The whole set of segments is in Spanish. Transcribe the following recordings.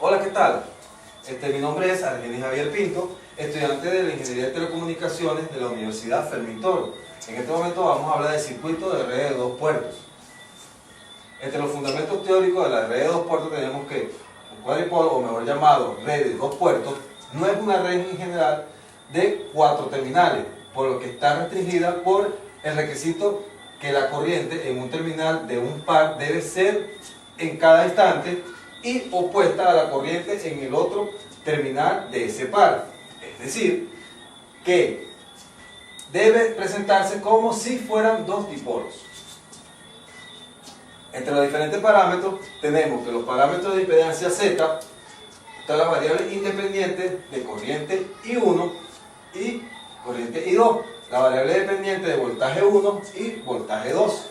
Hola, ¿qué tal? Mi nombre es Argenis Javier Pinto, estudiante de la Ingeniería de Telecomunicaciones de la Universidad Fermín Toro. En este momento vamos a hablar del circuito de redes de dos puertos. Entre los fundamentos teóricos de la red de dos puertos tenemos que un cuadripolo, o mejor llamado red de dos puertos, no es una red en general de 4 terminales, por lo que está restringida por el requisito que la corriente en un terminal de un par debe ser en cada instante y opuesta a la corriente en el otro terminal de ese par. Es decir, que debe presentarse como si fueran dos dipolos. Entre los diferentes parámetros tenemos que los parámetros de impedancia Z están las variables independientes de corriente I1 y corriente I2, la variable dependiente de voltaje 1 y voltaje 2.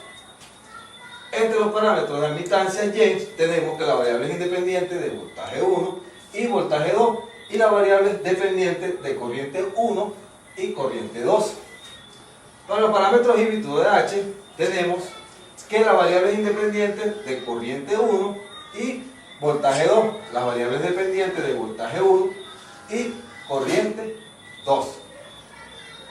Entre los parámetros de admitancia Y tenemos que las variables independientes de voltaje 1 y voltaje 2 y las variables dependientes de corriente 1 y corriente 2. Para los parámetros I y de H tenemos que las variables independientes de corriente 1 y voltaje 2, las variables dependientes de voltaje 1 y corriente 2.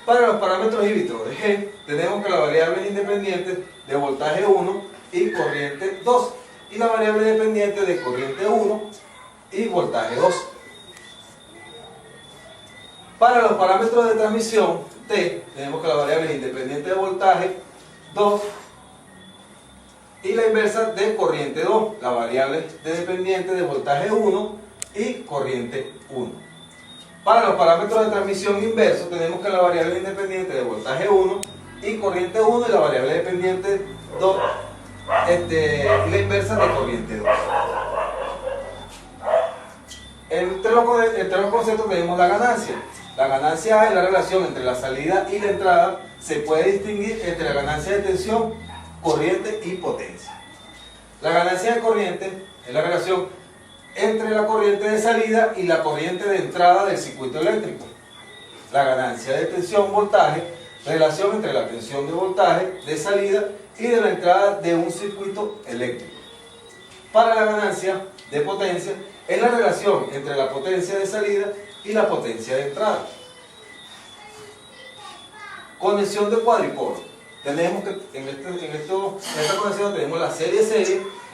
Para los parámetros I de G tenemos que las variables independientes de voltaje 1 y corriente 2 y la variable dependiente de corriente 1 y voltaje 2. Para los parámetros de transmisión T tenemos que las variables independientes de voltaje 2 y la inversa de corriente 2, la variable dependiente de voltaje 1 y corriente 1. Para los parámetros de transmisión inverso tenemos que la variable independiente de voltaje 1 y corriente 1 y la variable dependiente 2 y la inversa de corriente 2. Entre los conceptos tenemos la ganancia. La ganancia es la relación entre la salida y la entrada. Se puede distinguir entre la ganancia de tensión, corriente y potencia. La ganancia de corriente es la relación entre la corriente de salida y la corriente de entrada del circuito eléctrico. La ganancia de tensión, voltaje, relación entre la tensión de voltaje de salida y de la entrada de un circuito eléctrico. Para la ganancia de potencia es la relación entre la potencia de salida y la potencia de entrada. Conexión de cuadripolo. Tenemos que en esta conexión tenemos la serie,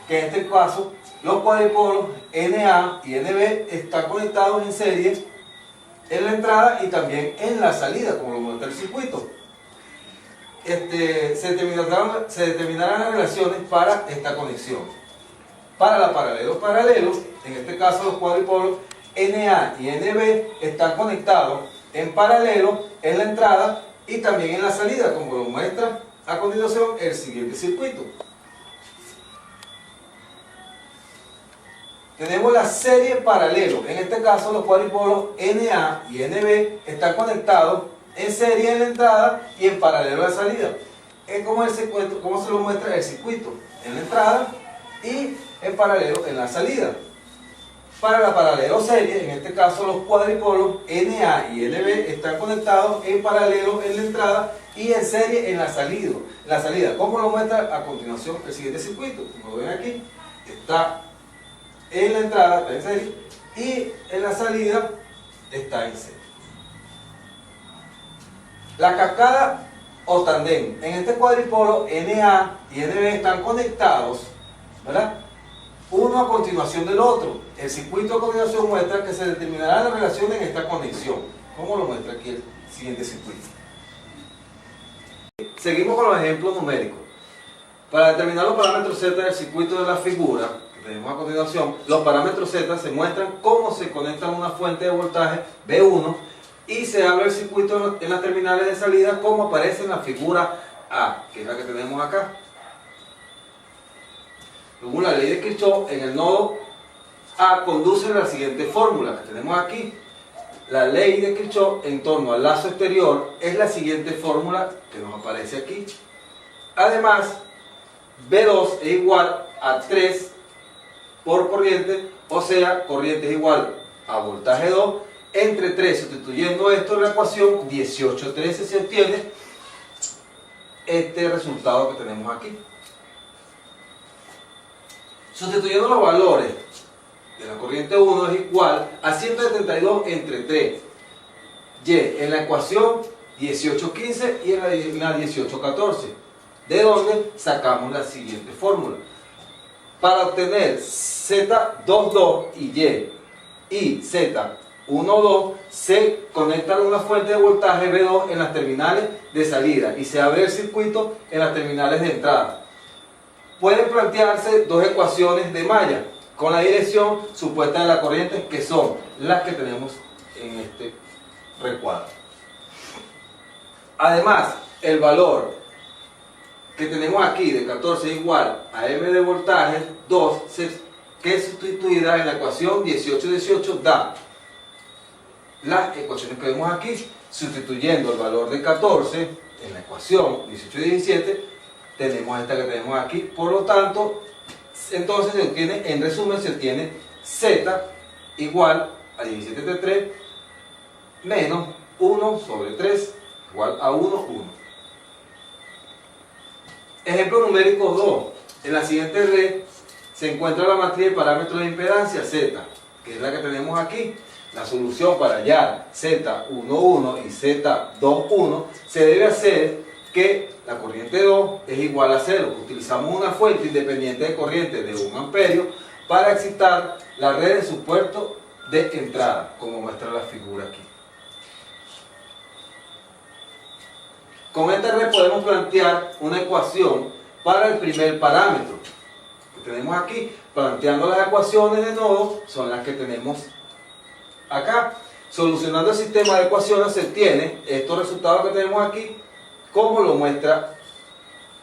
que en este caso los cuadripolos NA y NB están conectados en serie en la entrada y también en la salida, como lo muestra el circuito. Se determinarán las relaciones para esta conexión. Para la paralelo, en este caso los cuadripolos NA y NB están conectados en paralelo en la entrada y también en la salida, como lo muestra a continuación el siguiente circuito. Tenemos la serie paralelo. En este caso los cuadripolos NA y NB están conectados en serie en la entrada y en paralelo a la salida. Es como se lo muestra el circuito, en la entrada y en paralelo en la salida. Para la paralelo serie, en este caso los cuadripolos NA y NB están conectados en paralelo en la entrada y en serie en la salida. Como lo muestra a continuación el siguiente circuito. Como ven aquí, está en la entrada, está en serie, y en la salida está en serie. La cascada o tandem. En este cuadripolo NA y NB están conectados, ¿verdad?, uno a continuación del otro. El circuito a continuación muestra que se determinará la relación en esta conexión, como lo muestra aquí el siguiente circuito. Seguimos con los ejemplos numéricos. Para determinar los parámetros Z del circuito de la figura que tenemos a continuación, los parámetros Z se muestran cómo se conectan una fuente de voltaje B1 y se abre el circuito en las terminales de salida como aparece en la figura A, que es la que tenemos acá. Según la ley de Kirchhoff, en el nodo A conduce a la siguiente fórmula que tenemos aquí. La ley de Kirchhoff en torno al lazo exterior es la siguiente fórmula que nos aparece aquí. Además, B2 es igual a 3 por corriente, o sea, corriente es igual a voltaje 2 entre 3. Sustituyendo esto en la ecuación 18,13 se obtiene este resultado que tenemos aquí. Sustituyendo los valores de la corriente 1 es igual a 172 entre 3. Y en la ecuación 1815 y en la 1814. De donde sacamos la siguiente fórmula. Para obtener Z22 y Z12 se conectan a una fuente de voltaje V2 en las terminales de salida y se abre el circuito en las terminales de entrada. Pueden plantearse dos ecuaciones de malla con la dirección supuesta de la corriente, que son las que tenemos en este recuadro. Además, el valor que tenemos aquí de 14 igual a M de voltaje 2, que sustituirá en la ecuación 18 da las ecuaciones que vemos aquí, sustituyendo el valor de 14 en la ecuación 18 y 17, tenemos esta que tenemos aquí. Por lo tanto, entonces se obtiene, en resumen, se obtiene Z igual a 17 entre 3 menos 1 sobre 3 igual a 1. Ejemplo numérico 2. En la siguiente red se encuentra la matriz de parámetros de impedancia Z, que es la que tenemos aquí. La solución para hallar Z11 y Z21 se debe hacer que la corriente 2 es igual a 0. Utilizamos una fuente independiente de corriente de 1 amperio para excitar la red en su puerto de entrada, como muestra la figura aquí. Con esta red podemos plantear una ecuación para el primer parámetro que tenemos aquí. Planteando las ecuaciones de nodo son las que tenemos acá. Solucionando el sistema de ecuaciones se obtiene estos resultados que tenemos aquí, como lo muestra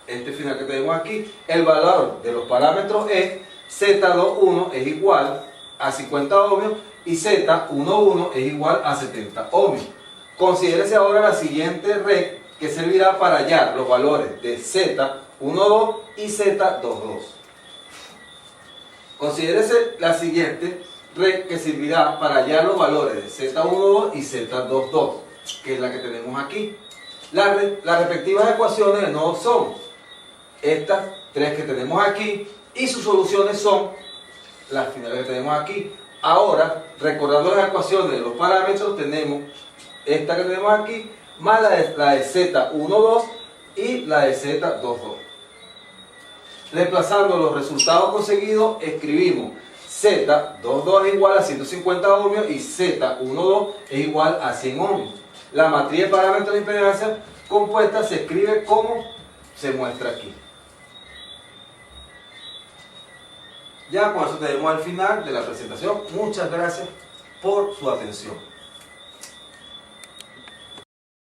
este final que tenemos aquí. El valor de los parámetros es Z21 es igual a 50 ohmios y Z11 es igual a 70 ohmios. Considérese ahora la siguiente red que servirá para hallar los valores de Z12 y Z22. Considérese la siguiente red que servirá para hallar los valores de Z12 y Z22, que es la que tenemos aquí. Las respectivas ecuaciones de nodo son estas tres que tenemos aquí y sus soluciones son las finales que tenemos aquí. Ahora, recordando las ecuaciones de los parámetros, tenemos esta que tenemos aquí más la de Z12 y la de Z22. Reemplazando los resultados conseguidos, escribimos Z22 es igual a 150 ohmios y Z12 es igual a 100 ohmios. La matriz de parámetros de impedancia compuesta se escribe como se muestra aquí. Ya con eso tenemos al final de la presentación. Muchas gracias por su atención.